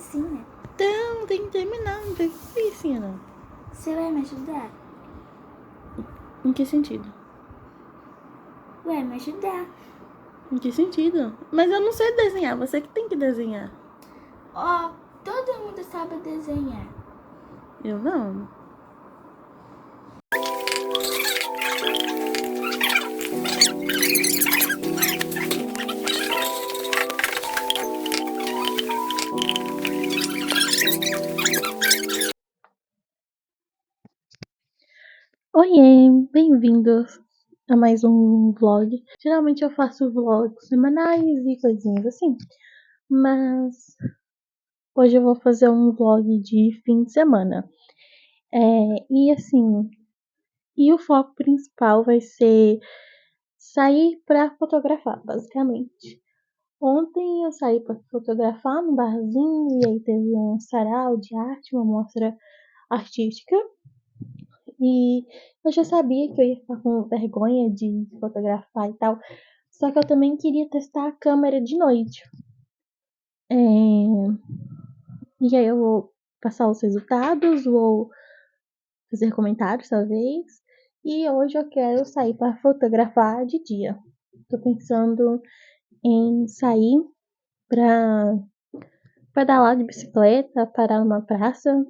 delicinha. Então, tem que terminar, não tem delícia, não. Você vai me ajudar? Em que sentido? Vai me ajudar. Em que sentido? Mas eu não sei desenhar, você que tem que desenhar. Ó, todo mundo sabe desenhar. Eu não. Oiê, bem-vindos a mais um vlog. Geralmente eu faço vlogs semanais e coisinhas assim, mas hoje eu vou fazer um vlog de fim de semana. E assim, o foco principal vai ser sair pra fotografar, basicamente. Ontem eu saí pra fotografar num barzinho e aí teve um sarau de arte, uma mostra artística. E eu já sabia que eu ia ficar com vergonha de fotografar e tal. Só que eu também queria testar a câmera de noite. E aí eu vou passar os resultados, vou fazer comentários talvez. E hoje eu quero sair para fotografar de dia. Tô pensando em sair pra pedalar de bicicleta, parar numa praça,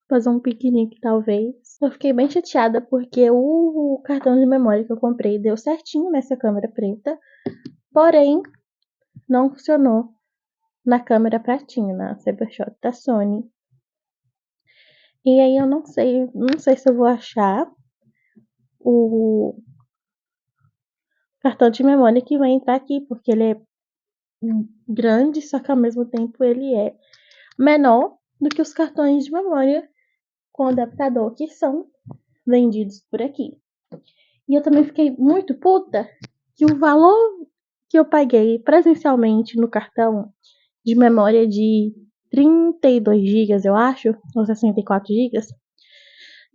fazer um piquenique talvez. Eu fiquei bem chateada porque o cartão de memória que eu comprei deu certinho nessa câmera preta, porém não funcionou na câmera pratinha, na Cybershot da Sony. E aí eu não sei se eu vou achar o cartão de memória que vai entrar aqui, porque ele é grande, só que ao mesmo tempo ele é menor do que os cartões de memória com adaptador que são vendidos por aqui. E eu também fiquei muito puta que o valor que eu paguei presencialmente no cartão de memória de 32 GB, eu acho, ou 64 GB,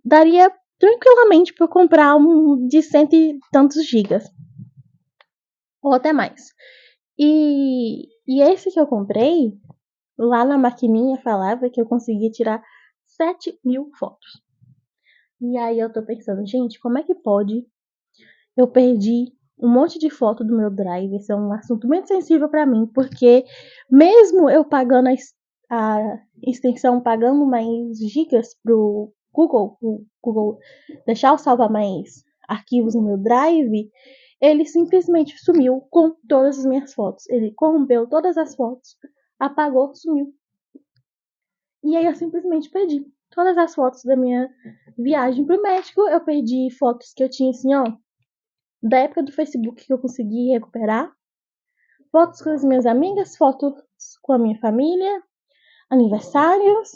daria tranquilamente para eu comprar um de cento e tantos gigas, ou até mais. E esse que eu comprei, lá na maquininha falava que eu conseguia tirar 7.000 fotos. E aí eu tô pensando, gente, como é que pode? Eu perdi um monte de foto do meu drive. Esse é um assunto muito sensível para mim, porque mesmo eu pagando a extensão, pagando mais gigas pro Google deixar eu salvar mais arquivos no meu drive, ele simplesmente sumiu com todas as minhas fotos. Ele corrompeu todas as fotos, apagou, sumiu. E aí eu simplesmente perdi todas as fotos da minha viagem pro México. Eu perdi fotos que eu tinha assim, ó, da época do Facebook que eu consegui recuperar. Fotos com as minhas amigas, fotos com a minha família, aniversários,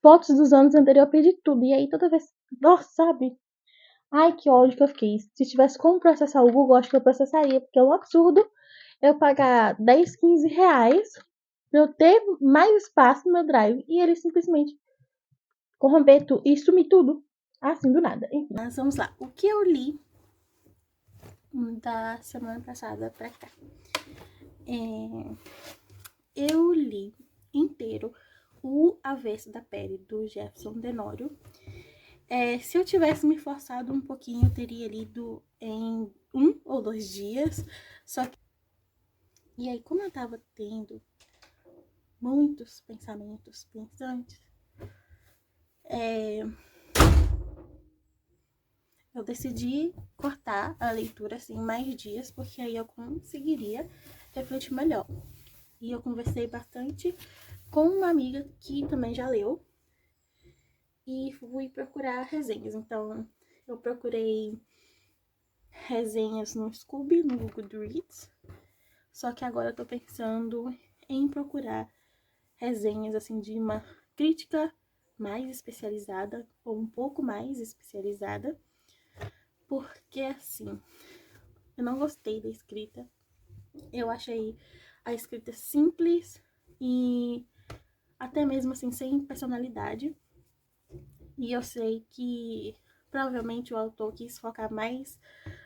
fotos dos anos anteriores, eu perdi tudo. E aí toda vez, nossa, sabe? Ai, que ódio que eu fiquei. Se tivesse como processar o Google, acho que eu processaria, porque é um absurdo eu pagar 10, 15 reais pra eu ter mais espaço no meu drive e ele simplesmente corromper tudo e sumir tudo assim do nada. Enfim, mas vamos lá. O que eu li da semana passada pra cá? Eu li inteiro O Avesso da Pele, do Jefferson Tenório. Se eu tivesse me forçado um pouquinho, eu teria lido em 1 ou 2 dias. Só que... E aí, como eu tava tendo muitos pensamentos pensantes, eu decidi cortar a leitura assim mais dias, porque aí eu conseguiria refletir melhor. E eu conversei bastante com uma amiga que também já leu e fui procurar resenhas. Então, eu procurei resenhas no Scooby, no Goodreads, só que agora eu tô pensando em procurar resenhas assim de uma crítica mais especializada ou um pouco mais especializada, porque assim, eu não gostei da escrita. Eu achei a escrita simples e até mesmo assim sem personalidade. E eu sei que provavelmente o autor quis focar mais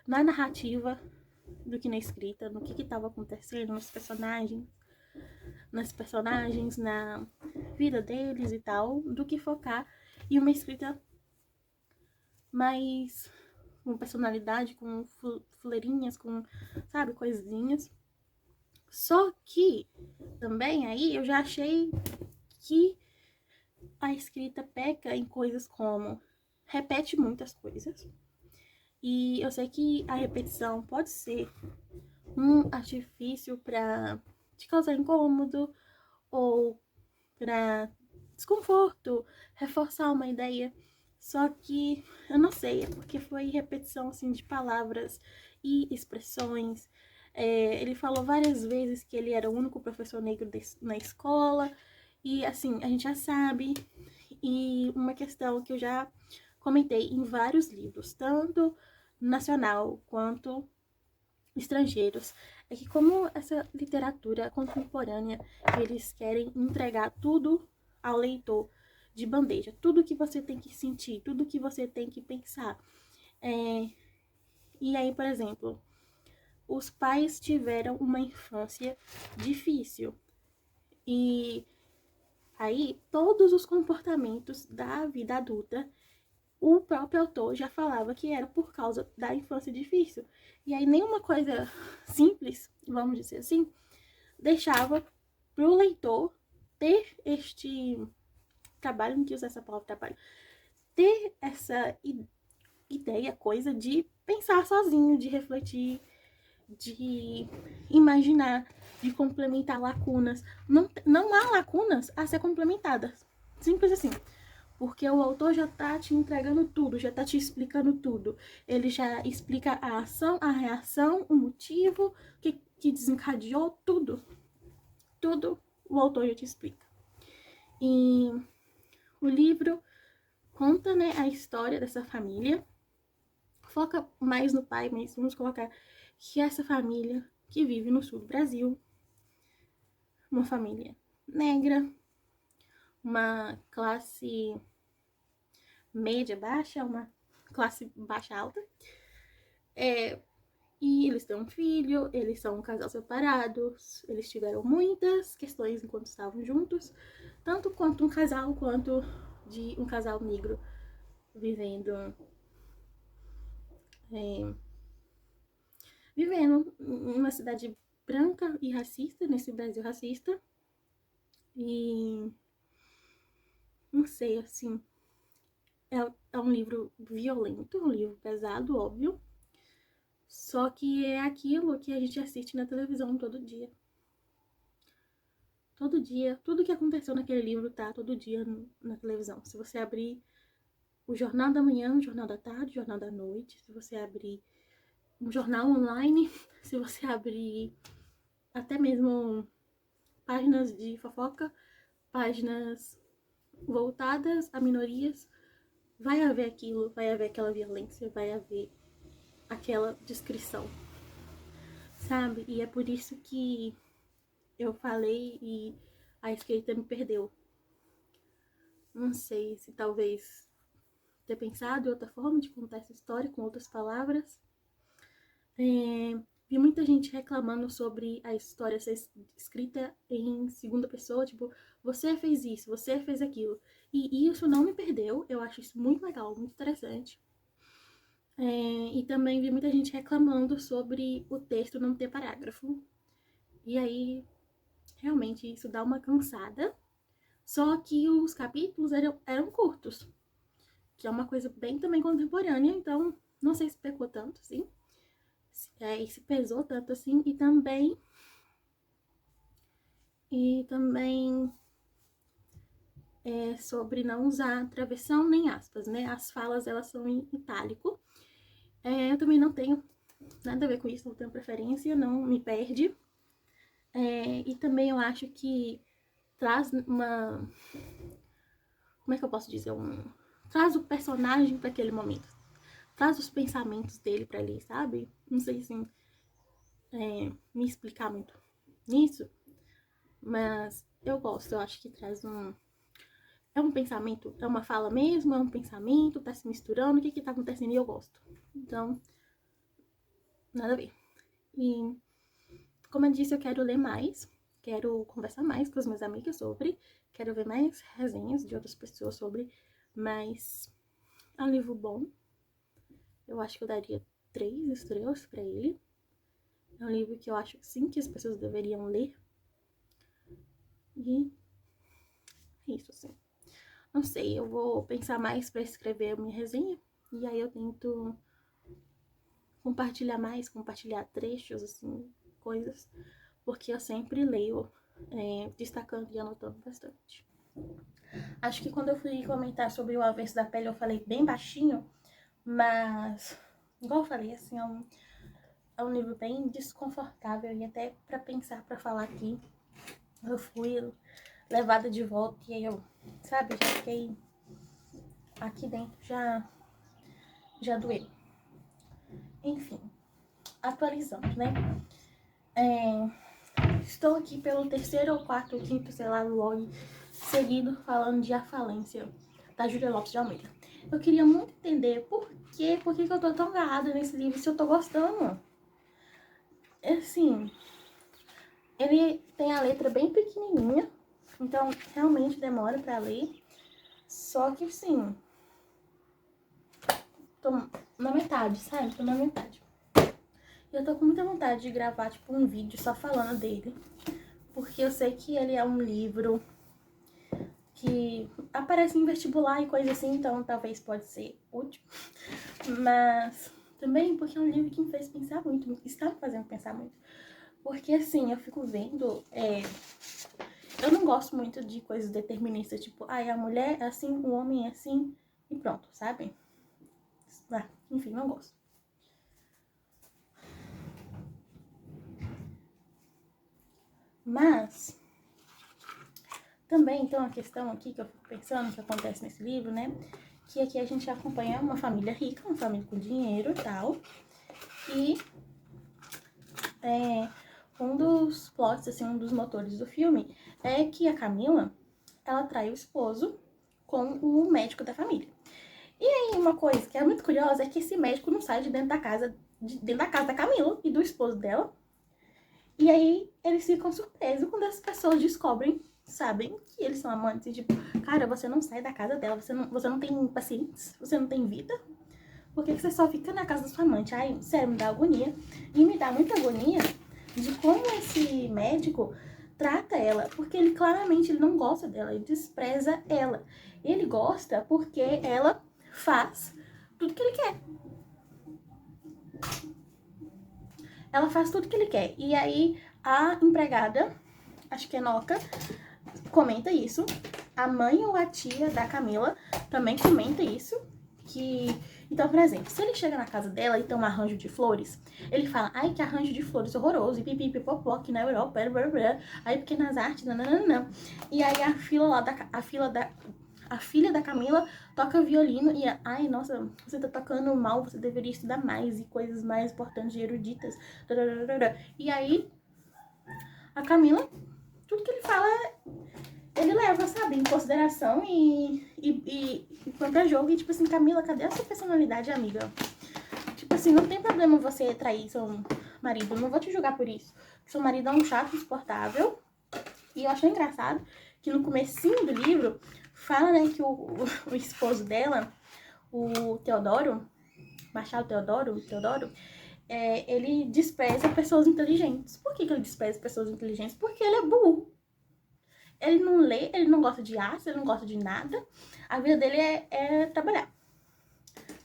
na narrativa do que na escrita, no que estava acontecendo, nos personagens. nas personagens, na vida deles e tal, do que focar em uma escrita mais com personalidade, com fuleirinhas, com, sabe, coisinhas. Só que também aí eu já achei que a escrita peca em coisas como repete muitas coisas. E eu sei que a repetição pode ser um artifício para te causar incômodo ou para desconforto, reforçar uma ideia. Só que eu não sei, é porque foi repetição assim de palavras e expressões. Ele falou várias vezes que ele era o único professor negro na escola. E assim, a gente já sabe. E uma questão que eu já comentei em vários livros, tanto nacional quanto estrangeiros, é que como essa literatura contemporânea, eles querem entregar tudo ao leitor de bandeja, tudo que você tem que sentir, tudo que você tem que pensar. E aí, por exemplo, os pais tiveram uma infância difícil e aí todos os comportamentos da vida adulta, o próprio autor já falava que era por causa da infância difícil. E aí nenhuma coisa simples, vamos dizer assim, deixava pro leitor ter este trabalho, não quis usar essa palavra trabalho, ter essa ideia, coisa de pensar sozinho, de refletir, de imaginar, de complementar lacunas. Não há lacunas a ser complementadas. Simples assim. Porque o autor já tá te entregando tudo, já tá te explicando tudo. Ele já explica a ação, a reação, o motivo que desencadeou, tudo. Tudo o autor já te explica. E o livro conta, né, a história dessa família. Foca mais no pai, mas vamos colocar que essa família que vive no sul do Brasil, uma família negra, uma classe média baixa, uma classe baixa alta. E eles têm um filho, eles são um casal separados, eles tiveram muitas questões enquanto estavam juntos, tanto quanto um casal, quanto de um casal negro vivendo vivendo em uma cidade branca e racista, nesse Brasil racista. E não sei, assim, é um livro violento, um livro pesado, óbvio. Só que é aquilo que a gente assiste na televisão todo dia. Todo dia, tudo que aconteceu naquele livro tá todo dia na televisão. Se você abrir o Jornal da Manhã, o Jornal da Tarde, o Jornal da Noite, se você abrir um jornal online, se você abrir até mesmo páginas de fofoca, páginas voltadas a minorias, vai haver aquilo, vai haver aquela violência, vai haver aquela descrição, sabe? E é por isso que eu falei e a escrita me perdeu. Não sei se talvez ter pensado em outra forma de contar essa história, com outras palavras. Vi muita gente reclamando sobre a história ser escrita em segunda pessoa, tipo, você fez isso, você fez aquilo. E isso não me perdeu, eu acho isso muito legal, muito interessante. E também vi muita gente reclamando sobre o texto não ter parágrafo. E aí, realmente, isso dá uma cansada. Só que os capítulos eram curtos, que é uma coisa bem também contemporânea, então não sei se pecou tanto, assim. E se pesou tanto assim, e também sobre não usar travessão nem aspas, né? As falas, elas são em itálico. Eu também não tenho nada a ver com isso, não tenho preferência, não me perde. E também eu acho que traz uma... Como é que eu posso dizer? Traz o personagem para aquele momento. Traz os pensamentos dele para ali, sabe? Não sei assim, me explicar muito nisso, mas eu gosto, eu acho que traz é um pensamento, é uma fala mesmo, é um pensamento, tá se misturando, o que tá acontecendo e eu gosto. Então, nada a ver. E, como eu disse, eu quero ler mais, quero conversar mais com os meus amigos sobre, quero ver mais resenhas de outras pessoas sobre, mas é um livro bom. Eu acho que eu daria 3 estrelas pra ele. É um livro que eu acho, sim, que as pessoas deveriam ler. E é isso, assim. Não sei, eu vou pensar mais pra escrever a minha resenha. E aí eu tento compartilhar mais, compartilhar trechos, assim, coisas. Porque eu sempre leio, destacando e anotando bastante. Acho que quando eu fui comentar sobre O Avesso da Pele, eu falei bem baixinho. Mas, igual eu falei, assim, é um livro bem desconfortável. E até pra pensar, pra falar aqui, eu fui levada de volta e aí eu, sabe, já fiquei aqui dentro, já doeu. Enfim, atualizando, né? Estou aqui pelo 3º ou 4º ou 5º, sei lá, vlog seguido falando de A Falência, da Júlia Lopes de Almeida. Eu queria muito entender por que eu tô tão agarrada nesse livro, se eu tô gostando. Assim, ele tem a letra bem pequenininha, então realmente demora pra ler. Só que, assim, tô na metade, sabe? Tô na metade. Eu tô com muita vontade de gravar, tipo, um vídeo só falando dele. Porque eu sei que ele é um livro que aparece em vestibular e coisa assim, então talvez pode ser útil. Mas também porque é um livro que me fez pensar muito, está me fazendo pensar muito. Porque assim, eu fico vendo, eu não gosto muito de coisas deterministas, tipo, a mulher é assim, o homem é assim, e pronto, sabe? Enfim, não gosto. Mas também tem uma questão aqui que eu fico pensando que acontece nesse livro, né? Que aqui a gente acompanha uma família rica, uma família com dinheiro e tal. E um dos plots, assim, um dos motores do filme é que a Camila, ela trai o esposo com o médico da família. E aí uma coisa que é muito curiosa é que esse médico não sai de dentro da casa, da Camila e do esposo dela. E aí eles ficam surpresos quando as pessoas descobrem, sabem que eles são amantes. E tipo, cara, você não sai da casa dela, você não tem pacientes, você não tem vida. Por que você só fica na casa da sua amante? Ai, sério, me dá agonia. E me dá muita agonia de como esse médico trata ela. Porque ele claramente ele não gosta dela, ele despreza ela. Ele gosta porque ela faz tudo que ele quer. Ela faz tudo que ele quer. E aí a empregada, acho que é Noca, comenta isso. A mãe ou a tia da Camila também comenta isso. Então, por exemplo, se ele chega na casa dela e tem um arranjo de flores, ele fala, ai, que arranjo de flores horroroso, e pipipipopó, aqui na Europa, blá, blá, blá, aí pequenas artes, não. E aí a filha da Camila toca violino e, ai, nossa, você tá tocando mal, você deveria estudar mais e coisas mais importantes e eruditas. E aí, a Camila, tudo que ele fala, ele leva, sabe, em consideração e quanto é jogo. E tipo assim, Camila, cadê a sua personalidade, amiga? Tipo assim, não tem problema você trair seu marido, não vou te julgar por isso. Seu marido é um chato insuportável. E eu achei engraçado que no comecinho do livro fala, né, que o esposo dela, o Teodoro, Marshal Teodoro, ele despreza pessoas inteligentes. Por que ele despreza pessoas inteligentes? Porque ele é burro. Ele não lê, ele não gosta de arte, ele não gosta de nada. A vida dele é trabalhar.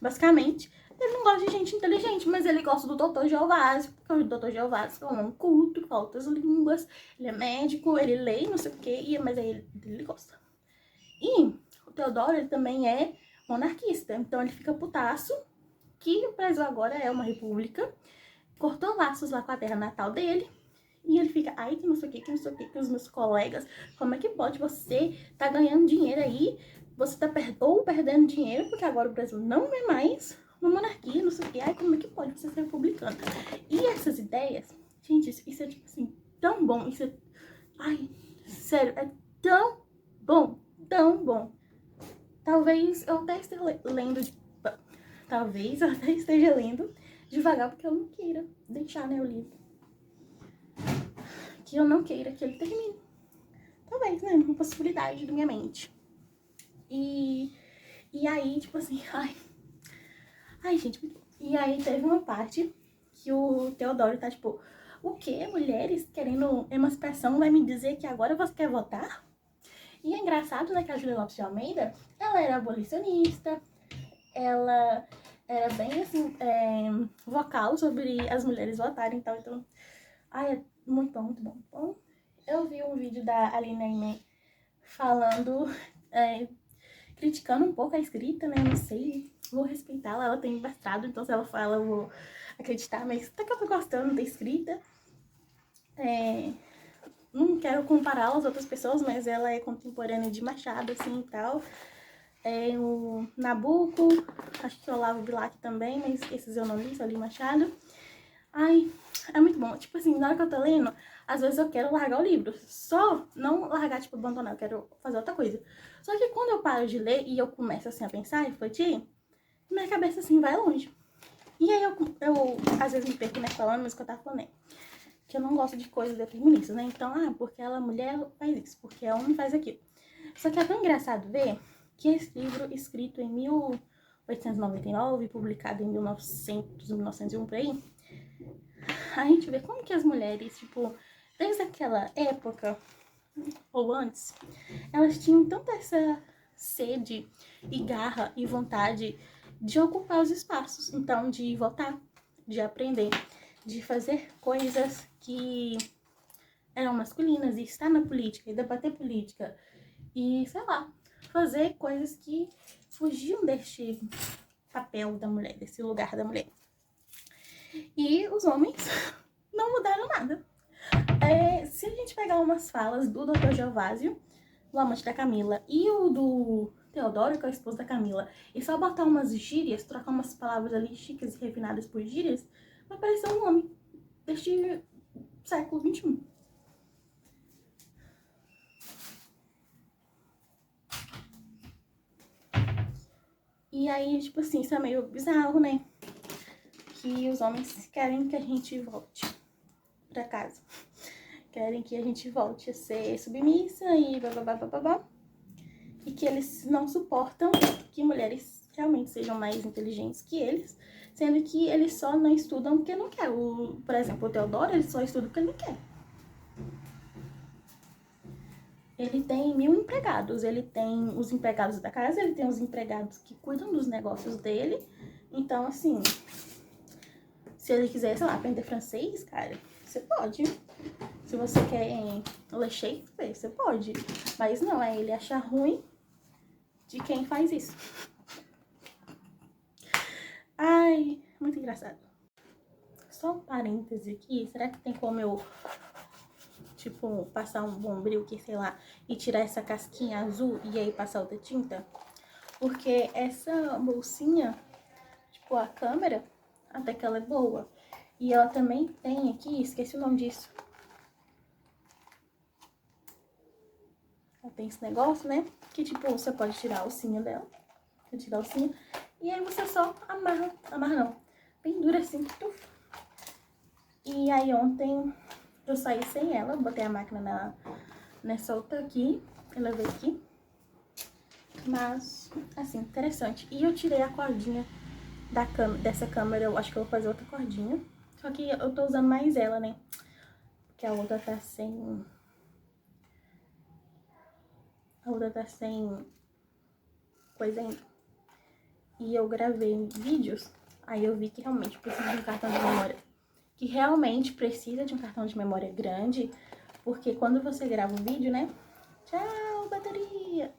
Basicamente, ele não gosta de gente inteligente, mas ele gosta do Dr. Geovásio, porque o Dr. Geovásio é um homem culto, que fala outras línguas, ele é médico, ele lê, não sei o quê, mas aí ele gosta. E o Teodoro, ele também é monarquista, então ele fica putaço, que o Brasil agora é uma república, cortou laços lá com a terra natal dele, e ele fica, ai, que não sei o que, que os meus colegas, como é que pode você tá ganhando dinheiro aí, você tá perdendo dinheiro, porque agora o Brasil não é mais uma monarquia, não sei o que, ai, como é que pode você ser republicano? E essas ideias, gente, isso é tipo assim, tão bom, isso é, ai, sério, é tão bom. Talvez eu até esteja lendo devagar, porque eu não queira deixar, né, o livro. que eu não queira que ele termine. Talvez, né? Uma possibilidade da minha mente. E aí, tipo assim, ai, gente. E aí teve uma parte que o Teodoro tá, tipo, o quê? Mulheres querendo emancipação vai me dizer que agora você quer votar? E é engraçado, né, que a Júlia Lopes de Almeida, ela era abolicionista, ela era bem, assim, vocal sobre as mulheres votarem e tal. Então, ai, é muito bom, muito bom, muito bom. Eu vi um vídeo da Aline Aimé falando, criticando um pouco a escrita, né, eu não sei, vou respeitá-la, ela tem mestrado, então se ela fala eu vou acreditar, mas até que eu tô gostando da escrita. Não quero compará-la às outras pessoas, mas ela é contemporânea de Machado, assim, e tal. O Nabucco, acho que o Olavo Bilac também, mas esses eu não li, só li Machado. Ai, é muito bom. Tipo assim, na hora que eu tô lendo, às vezes eu quero largar o livro. Só não largar, tipo, abandonar, eu quero fazer outra coisa. Só que quando eu paro de ler e eu começo, assim, a pensar, refletir, minha cabeça, assim, vai longe. E aí eu às vezes me perco, né, falando, mas que eu tava falando, né? Que eu não gosto de coisas deterministas, né? Então, porque ela mulher faz isso, porque a homem faz aquilo. Só que é tão engraçado ver que esse livro, escrito em 1899, publicado em 1901, por aí, a gente vê como que as mulheres, tipo, desde aquela época, ou antes, elas tinham tanta essa sede e garra e vontade de ocupar os espaços. Então, de votar, de aprender, de fazer coisas que eram masculinas e estar na política e debater política e, sei lá, fazer coisas que fugiam deste papel da mulher, desse lugar da mulher. E os homens não mudaram nada. Se a gente pegar umas falas do Dr. Gervásio, o amante da Camila, e o do Teodoro, que é o esposo da Camila, e só botar umas gírias, trocar umas palavras ali chiques e refinadas por gírias, vai parecer um homem deste século XXI. E aí, tipo assim, isso é meio bizarro, né? Que os homens querem que a gente volte pra casa. Querem que a gente volte a ser submissa e babá. E que eles não suportam que mulheres realmente sejam mais inteligentes que eles, sendo que eles só não estudam porque não quer. Por exemplo, o Teodoro, ele só estuda porque ele não quer. Ele tem 1000 empregados, ele tem os empregados da casa, ele tem os empregados que cuidam dos negócios dele. Então, assim, se ele quiser, sei lá, aprender francês, cara, você pode. Se você quer ler Shakespeare, você pode. Mas não, é ele achar ruim de quem faz isso. Ai, muito engraçado. Só um parêntese aqui, será que tem como eu, tipo, passar um bombril que, sei lá, e tirar essa casquinha azul e aí passar outra tinta? Porque essa bolsinha, tipo, a câmera, até que ela é boa. E ela também tem aqui, esqueci o nome disso. Ela tem esse negócio, né? Que, tipo, você pode tirar a alcinha dela. Tirar a alcinha. E aí você só amarra não, pendura assim, tuf. E aí ontem eu saí sem ela, botei a máquina nessa outra aqui, eu levei aqui. Mas, assim, interessante. E eu tirei a cordinha dessa câmera, eu acho que eu vou fazer outra cordinha. Só que eu tô usando mais ela, né? Porque a outra tá sem... coisa ainda. E eu gravei vídeos, aí eu vi que realmente precisa de um cartão de memória. Que realmente precisa de um cartão de memória grande, porque quando você grava um vídeo, né? Tchau, bateria!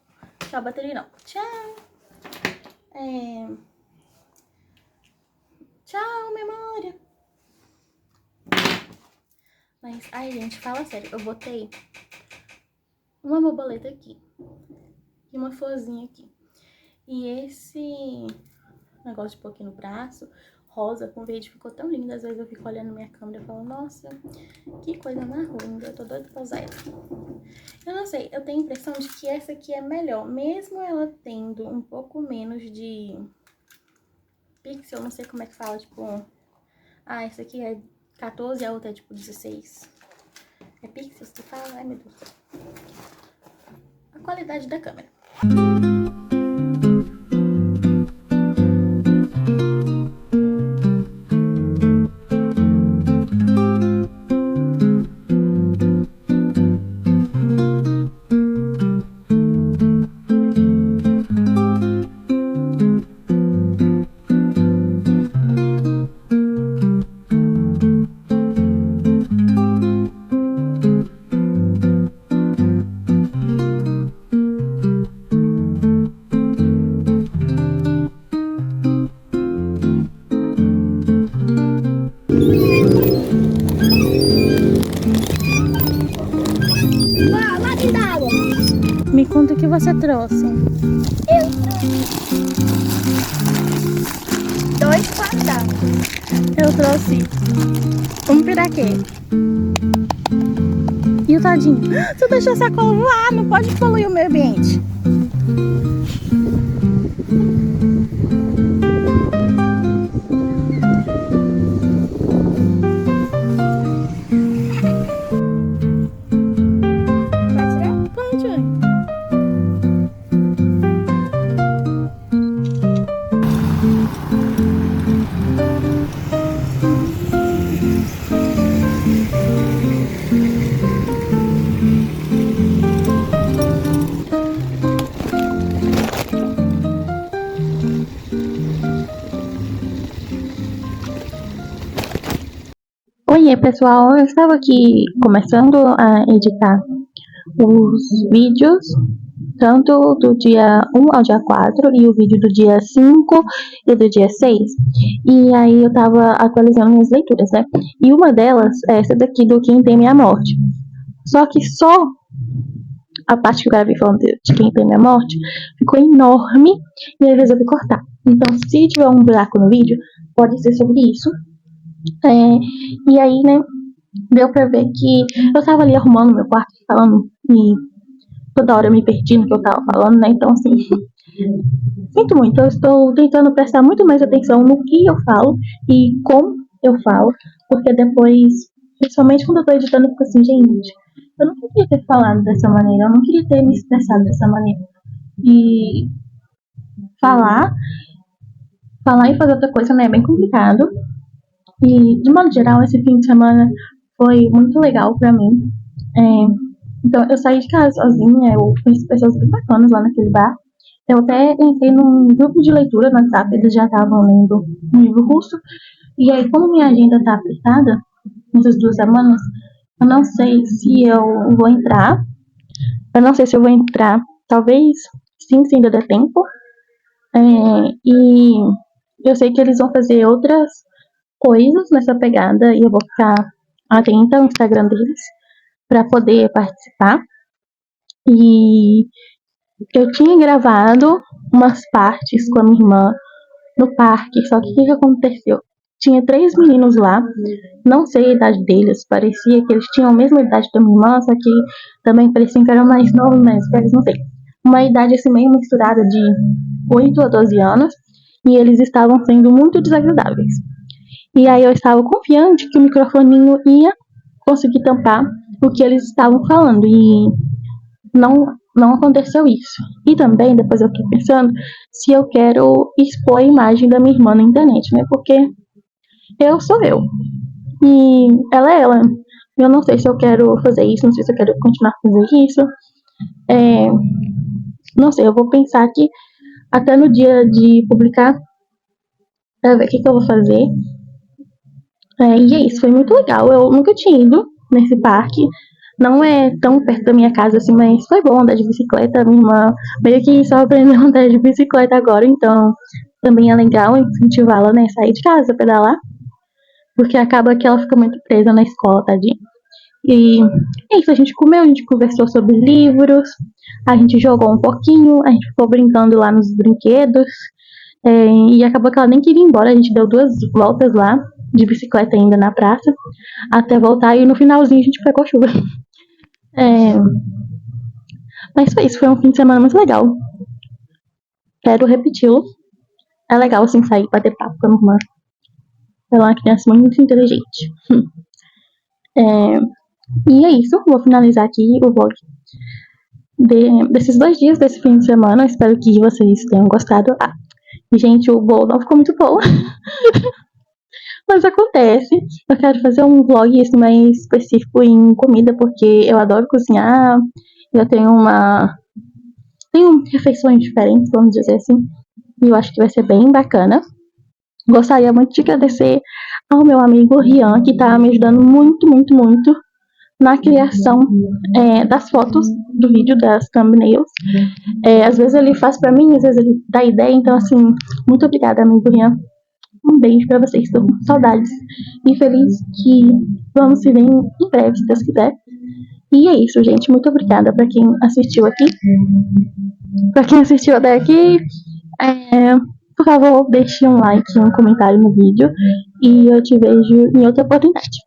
Tchau, bateria não. Tchau! Tchau, memória! Mas, ai, gente, fala sério, eu botei uma borboleta aqui e uma florzinha aqui. E esse negócio de pôr aqui no braço, rosa com verde, ficou tão lindo. Às vezes eu fico olhando minha câmera e falo, nossa, que coisa mais linda, eu tô doida pra usar ela. Eu não sei, eu tenho a impressão de que essa aqui é melhor, mesmo ela tendo um pouco menos de pixel, não sei como é que fala, tipo, essa aqui é 14 e a outra é tipo 16. É pixels que fala? Ai, meu Deus. A qualidade da câmera. Me conta o que você trouxe. Eu trouxe 2 fandangos. Eu trouxe um piraquê. E o tadinho. Você deixou a sacola voar, não pode poluir o meio ambiente. Pode tirar? Pode, ué. Oiê, pessoal, eu estava aqui começando a editar os vídeos, tanto do dia 1 ao dia 4 e o vídeo do dia 5 e do dia 6. E aí eu estava atualizando minhas leituras, né? E uma delas é essa daqui do Quem Tem Minha Morte. Só que só a parte que eu gravei falando de Quem Tem Minha Morte ficou enorme e eu resolvi cortar. Então, se tiver um buraco no vídeo, pode ser sobre isso. E aí, né, deu pra ver que eu tava ali arrumando meu quarto, falando, e toda hora eu me perdi no que eu tava falando, né, então assim, sinto muito, eu estou tentando prestar muito mais atenção no que eu falo e como eu falo, porque depois, principalmente quando eu tô editando, eu fico assim, gente, eu não queria ter falado dessa maneira, eu não queria ter me expressado dessa maneira. E falar e fazer outra coisa, né, é bem complicado. E, de modo geral, esse fim de semana foi muito legal pra mim. Então, eu saí de casa sozinha, eu conheci pessoas bem bacanas lá naquele bar. Eu até entrei num grupo de leitura no WhatsApp, eles já estavam lendo um livro russo. E aí, como minha agenda tá apertada, nessas 2 semanas, eu não sei se eu vou entrar. Talvez sim, se ainda der tempo. E eu sei que eles vão fazer outras coisas nessa pegada e eu vou ficar atenta ao Instagram deles para poder participar. E eu tinha gravado umas partes com a minha irmã no parque, só que o que aconteceu? Tinha 3 meninos lá, não sei a idade deles, parecia que eles tinham a mesma idade da minha irmã, só que também pareciam que eram mais novos, mais velhos, não sei. Uma idade assim meio misturada de 8 a 12 anos, e eles estavam sendo muito desagradáveis. E aí eu estava confiante que o microfoninho ia conseguir tampar o que eles estavam falando, e não aconteceu isso. E também, depois eu fiquei pensando se eu quero expor a imagem da minha irmã na internet, né? Porque eu sou eu. E ela é ela. Eu não sei se eu quero fazer isso, não sei se eu quero continuar a fazer isso. Não sei, eu vou pensar aqui até no dia de publicar pra ver o que eu vou fazer. E é isso, foi muito legal. Eu nunca tinha ido nesse parque. Não é tão perto da minha casa assim, mas foi bom andar de bicicleta. Minha irmã meio que só aprendeu a andar de bicicleta agora, então também é legal incentivá-la, né, sair de casa, pedalar, porque acaba que ela fica muito presa na escola, tadinha. E é isso, a gente comeu, a gente conversou sobre livros, a gente jogou um pouquinho, a gente ficou brincando lá nos brinquedos, e acabou que ela nem queria ir embora, a gente deu 2 voltas lá, de bicicleta ainda na praça, até voltar, e no finalzinho a gente pegou chuva. Mas foi isso, foi um fim de semana muito legal. Quero repeti-lo. É legal assim sair, bater papo com a minha irmã. Ela é uma criança muito inteligente. E é isso, vou finalizar aqui o vlog desses 2 dias, desse fim de semana. Espero que vocês tenham gostado. Gente, o bolo não ficou muito bom. Mas acontece. Eu quero fazer um vlog isso mais específico em comida, porque eu adoro cozinhar. Eu tenho refeições diferentes, vamos dizer assim. E eu acho que vai ser bem bacana. Gostaria muito de agradecer ao meu amigo Rian, que tá me ajudando muito, muito, muito na criação das fotos do vídeo, das thumbnails. Às vezes ele faz pra mim, às vezes ele dá ideia. Então, assim, muito obrigada, amigo Rian. Um beijo pra vocês, tô com saudades. E feliz que vamos se ver em breve, se Deus quiser. E é isso, gente. Muito obrigada pra quem assistiu aqui. Pra quem assistiu até aqui, por favor, deixe um like e um comentário no vídeo. E eu te vejo em outra oportunidade.